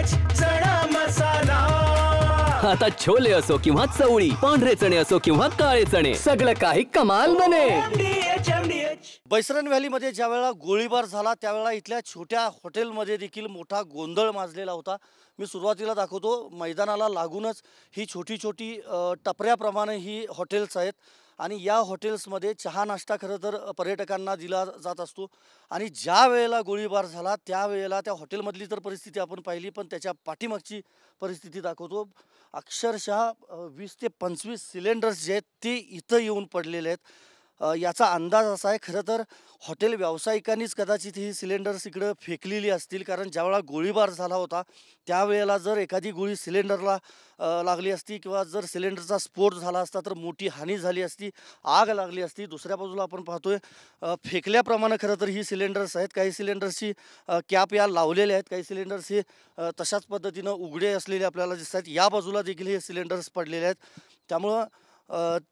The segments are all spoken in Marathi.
चणा मसाला। आता छोले असो किंवा चवळी, पांढरे चणे असो किंवा काळे चणे, सगळं काही कमाल बने। बैसरन व्हॅलीमध्ये ज्या वेळेला गोळीबार झाला त्यावेळेला इथल्या छोट्या हॉटेलमध्ये देखील मोठा गोंधळ माजलेला होता। मी सुरुवातीला दाखवतो, मैदानाला लागूनच ही छोटी छोटी टपऱ्याप्रमाणे ही हॉटेल्स आहेत आणि या हॉटेल्समध्ये चहा नाश्ता खरं तर पर्यटकांना दिला जात असतो। आणि ज्या वेळेला गोळीबार झाला त्यावेळेला त्या हॉटेलमधली तर परिस्थिती आपण पाहिली, पण त्याच्या पाठीमागची परिस्थिती दाखवतो। अक्षरशः 20 ते 25 सिलेंडर्स जे आहेत ते इथं येऊन पडलेले आहेत। याचा अंदाज असा आहे खरं तर हॉटेल व्यावसायिकांनीच कदाचित ही सिलेंडर्स इकडं फेकलेली असतील, कारण ज्यावेळेला गोळीबार झाला होता त्यावेळेला जर एखादी गोळी सिलेंडरला लागली असती किंवा जर सिलेंडरचा स्फोट झाला असता तर मोठी हानी झाली असती, आग लागली असती। दुसऱ्या बाजूला आपण पाहतोय फेकल्याप्रमाणे खरं तर ही सिलेंडर्स आहेत। काही सिलेंडर्सची कॅप या लावलेल्या आहेत, काही सिलेंडर्स हे तशाच पद्धतीनं उघडे असलेले आपल्याला दिसतात। या बाजूला देखील हे सिलेंडर्स पडलेले आहेत। त्यामुळं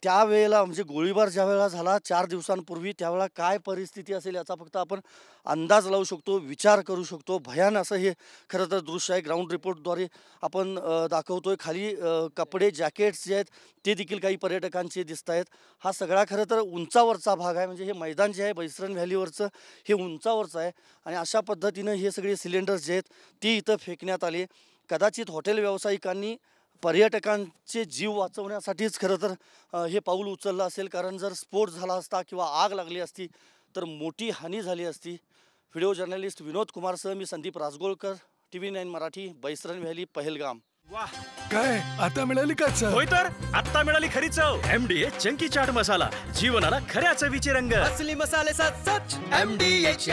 त्यावेळेला म्हणजे गोळीबार ज्या वेळेला झाला 4 दिवसांपूर्वी त्यावेळेला काय परिस्थिती असेल याचा फक्त आपण अंदाज लावू शकतो, विचार करू शकतो। भयान असं हे खरं तर दृश्य आहे। ग्राउंड रिपोर्टद्वारे आपण दाखवतोय। खाली कपडे जॅकेट्स जे आहेत ते देखील काही पर्यटकांचे दिसत आहेत। हा सगळा खरं तर उंचावरचा भाग आहे, म्हणजे हे मैदान जे आहे बैसरन व्हॅलीवरचं हे उंचावरचं आहे आणि अशा पद्धतीनं हे सगळे सिलेंडर्स जे आहेत ते इथं फेकण्यात आले। कदाचित हॉटेल व्यावसायिकांनी पर्यटकांचे जीव वाचवण्यासाठीच खरं तर हे पाऊल उचललं असेल, कारण जर स्फोट झाला असता किंवा आग लागली असती तर मोठी हानी झाली असती। व्हिडिओ जर्नलिस्ट विनोद कुमारसह मी संदीप राजगोळकर, TV9 मराठी, बैसरन व्हॅली, पहलगाम। वाह, काय आता मिळाली का चव? होय तर आता मिळाली खरी चव। MDH चंकी चाट मसाला, जीवनाला खऱ्या चवीचे रंग। असली मसाले साथ सच MDH